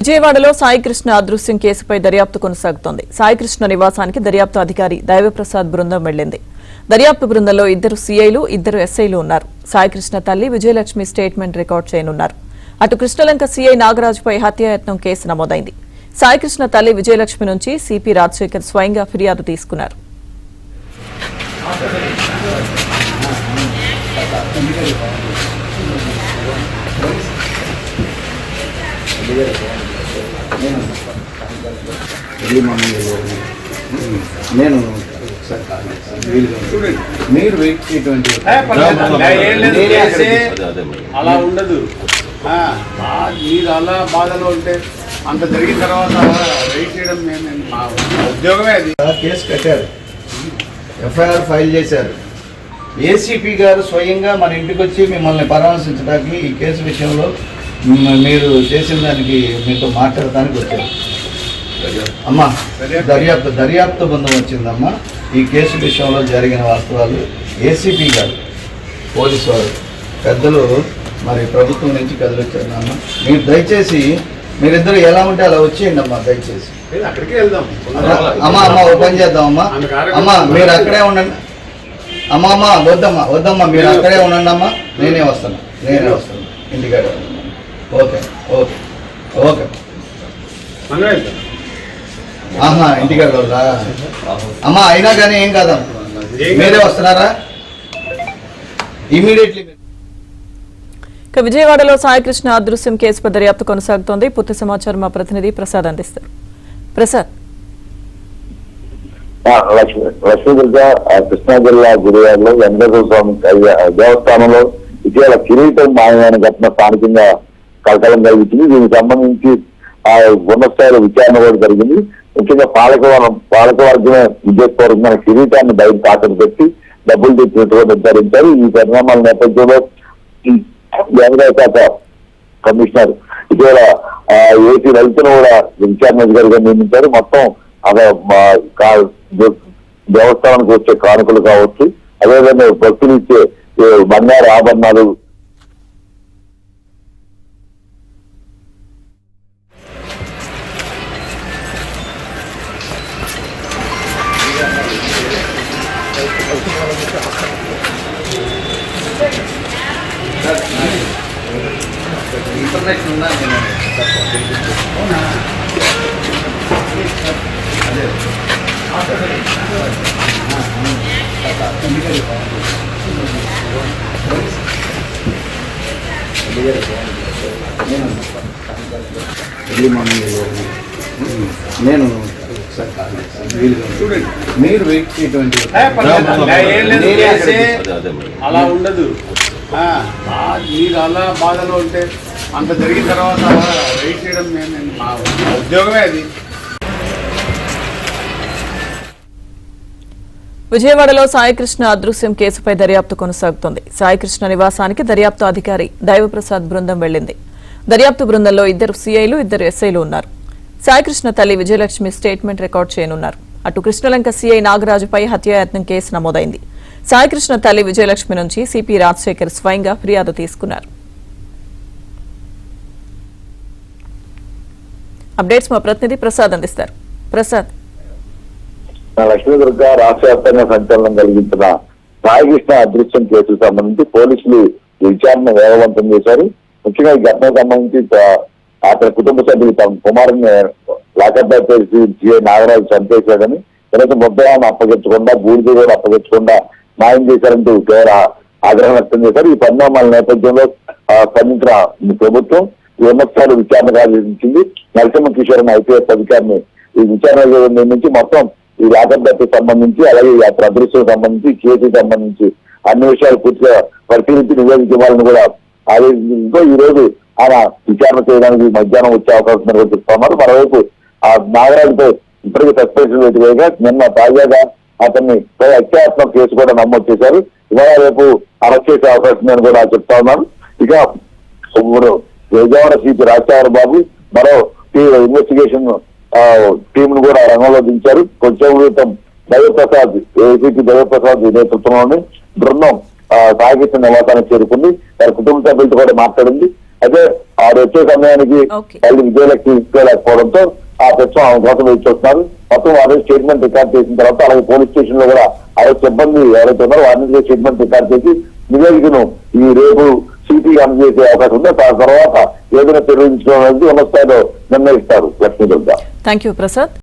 విజయవాడలో సాయికృష్ణ అదృశ్యం కేసుపై దర్యాప్తు కొనసాగుతోంది. సాయికృష్ణ నివాసానికి దర్యాప్తు అధికారి దైవప్రసాద్ బృందం వెళ్లింది. దర్యాప్తు బృందంలో 2 సీఐలు 2 ఎస్ఐలు ఉన్నారు. సాయికృష్ణ తల్లి విజయలక్ష్మి స్టేట్మెంట్ రికార్డు చేయనున్నారు. అటు కృష్ణలంక సీఐ నాగరాజుపై హత్యాయత్నం కేసు నమోదైంది. సాయికృష్ణ తల్లి విజయలక్ష్మి నుంచి సిపి రాజశేఖర్ స్వయంగా ఫిర్యాదు తీసుకున్నారు. నేను మీరు అలా ఉండదు. మీరు అలా బాధలో ఉంటే అంత జరిగిన తర్వాత వెయిట్ చేయడం మా ఉద్యోగమే. అది కేసు కట్టారు, ఎఫ్ఐఆర్ ఫైల్ చేశారు. ఏసీపీ గారు స్వయంగా మన ఇంటికి వచ్చి మిమ్మల్ని పరామర్శించడానికి ఈ కేసు విషయంలో మీరు చేసిన దానికి మీతో మాట్లాడటానికి వచ్చారు. అమ్మా దర్యాప్తు బృందం వచ్చిందమ్మా. ఈ కేసు విషయంలో జరిగిన వాస్తవాలు ఏసీపీ గారు పోలీసు వారు పెద్దలు మరి ప్రభుత్వం నుంచి కదిలొచ్చారు. అమ్మ మీరు దయచేసి మీరిద్దరు ఎలా ఉంటే అలా వచ్చేయండి అమ్మా, దయచేసి అక్కడికే వెళ్దాం. అమ్మా ఓ పని చేద్దామమ్మా. అమ్మా మీరు అక్కడే ఉండండి. అమ్మా వద్దమ్మా మీరు అక్కడే ఉండండి అమ్మా. నేనే వస్తాను ఇంటికాడ. ఓకే ఓకే ఓకే ఇంటికాడ వద్దా అమ్మా? అయినా కానీ ఏం కాదమ్మా, మీరే వస్తున్నారా ఇమీడియట్లీ. ఇక విజయవాడలో సాయికృష్ణ అదృశ్యం కేసుపై దర్యాప్తు కొనసాగుతోంది. పూర్తి సమాచారం మా ప్రతినిధి ప్రసాద్ అందిస్తారు. ప్రసాద్. లక్ష్మీదుర్గ కృష్ణా జిల్లా గుడివాడలో వెంకటేశ్వర స్వామి దేవస్థానంలో ఇటీవల కిరీటం మాయమైన ఘటన స్థానికంగా కలకలం కలిగించింది. దీనికి సంబంధించి ఆ ఉన్నత స్థాయిలో విచారణ కూడా జరిగింది. ముఖ్యంగా పాలకవర్గమే విజయపూర్వకమైన కిరీటాన్ని బయట తాకట్టు పెట్టి డబ్బులు తెచ్చినట్టుగా నిర్ధారించారు. ఈ పరిణామాల నేపథ్యంలో వ్యవసాయ శాఖ కమిషనర్ ఇటీవల ఏసీ లలితను కూడా విచారణ అధికారిగా నియమించారు. మొత్తం దేవస్థానానికి వచ్చే కానుకలు కావచ్చు, అదేవిధంగా భక్తులు ఇచ్చే బంగారు ఆభరణాలు ఇన్ఫర్మేషన్ ఉందా? నేను మీరు వెయిట్ చేయటువంటి అలా ఉండదు. మీరు అలా బాధలో ఉంటే అంత జరిగిన తర్వాత వెయిట్ చేయడం మా ఉద్యోగమే. అది విజయవాడలో సాయికృష్ణ అదృశ్యం కేసుపై దర్యాప్తు కొనసాగుతోంది. సాయికృష్ణ నివాసానికి దర్యాప్తు అధికారి దైవప్రసాద్ బృందం వెళ్లింది. దర్యాప్తు బృందంలో 2 సీఐలు 2 ఎస్ఐలు ఉన్నారు. సాయికృష్ణ తల్లి విజయలక్ష్మి స్టేట్మెంట్ రికార్డు చేయనున్నారు. అటు కృష్ణలంక సీఐ నాగరాజుపై హత్యాయత్నం కేసు నమోదైంది. సాయికృష్ణ తల్లి విజయలక్ష్మి నుంచి సిపి రాజశేఖర్ స్వయంగా ఫిర్యాదు తీసుకున్నారు. అప్డేట్స్ మా ప్రతినిధి ప్రసాద్ అందిస్తారు. ప్రసాద్. లక్ష్మీదుర్గ రాష్ట్ర వ్యాప్తంగా సంచలనం కలిగించిన సాయికృష్ణ అదృశ్యం కేసుకు సంబంధించి పోలీసులు విచారణ వేగవంతం చేశారు. ముఖ్యంగా ఈ ఘటనకు సంబంధించి అతని కుటుంబ సభ్యులు తమ కుమారుని లాకప్ చేసి నాగరాజు చంపేశాడని, కనీసం ముద్దాన్ని అప్పగించకుండా బూడిద కూడా అప్పగించకుండా మాయం చేశారంటూ తీవ్ర ఆగ్రహం వ్యక్తం చేశారు. ఈ పరిణామాల నేపథ్యంలో స్పందించిన ప్రభుత్వం ఈ ఉన్నత విచారణ ఆదేశించింది. నరసింహ కిషోర్ అనే ఐపీఎస్ అధికారిని ఈ విచారణ నియమించి మొత్తం ఈ లాకప్ డెత్ సంబంధించి, అలాగే ఈ అదృశ్యం సంబంధించి, కేసుకు సంబంధించి అన్ని విషయాలు పూర్తిగా పరిశీలించి నివేదిక ఇవ్వాలని కూడా ఆదేశించడంతో ఈ రోజు ఆయన విచారణ చేయడానికి మధ్యాహ్నం వచ్చే అవకాశం నిర్వహిస్తున్నారు. మరోవైపు ఆ నాగరాజుపై ఇప్పటికీ సస్పెన్షన్ వేయగా నిన్న తాజాగా అతన్ని హత్యాత్మక కేసు కూడా నమోదు చేశారు. ఇవాళ రేపు అరెస్ట్ చేసే అవకాశం నేను కూడా చెప్తా ఉన్నాను. ఇక విజయవాడ సిపి రాజశేఖర్ బాబు మరో ఇన్వెస్టిగేషన్ టీమ్ ను కూడా రంగంలో దించారు. కొంచెం క్రితం దైవప్రసాద్ ఏసీపీ దైవప్రసాద్ నేతృత్వంలోని బృందం సాయికృష్ణ నివాసానికి చేరుకుంది. వారి కుటుంబ సభ్యులతో కూడా మాట్లాడింది. అయితే ఆవిడ వచ్చే సమయానికి Okay. వాళ్ళు విజయలక్ష్మి తీసుకోలేకపోవడంతో ఆ ప్రశ్న ఆమె కోసం వెయిట్ చేస్తున్నారు. మొత్తం వారి స్టేట్మెంట్ రికార్డ్ చేసిన తర్వాత అలాగే పోలీస్ స్టేషన్ లో కూడా ఆవిడ సిబ్బంది ఎవరైతే ఉన్నారో వారిని స్టేట్మెంట్ రికార్డ్ చేసి నివేదికను ఈ రేపు సిపి అందజేసే అవకాశం ఉంది. ఆ తర్వాత ఏదైనా నిర్వహించడం అనేది ఉన్న స్థాయిలో నిర్ణయిస్తారు. లక్ష్మీ దుర్గా. Thank you Prasad.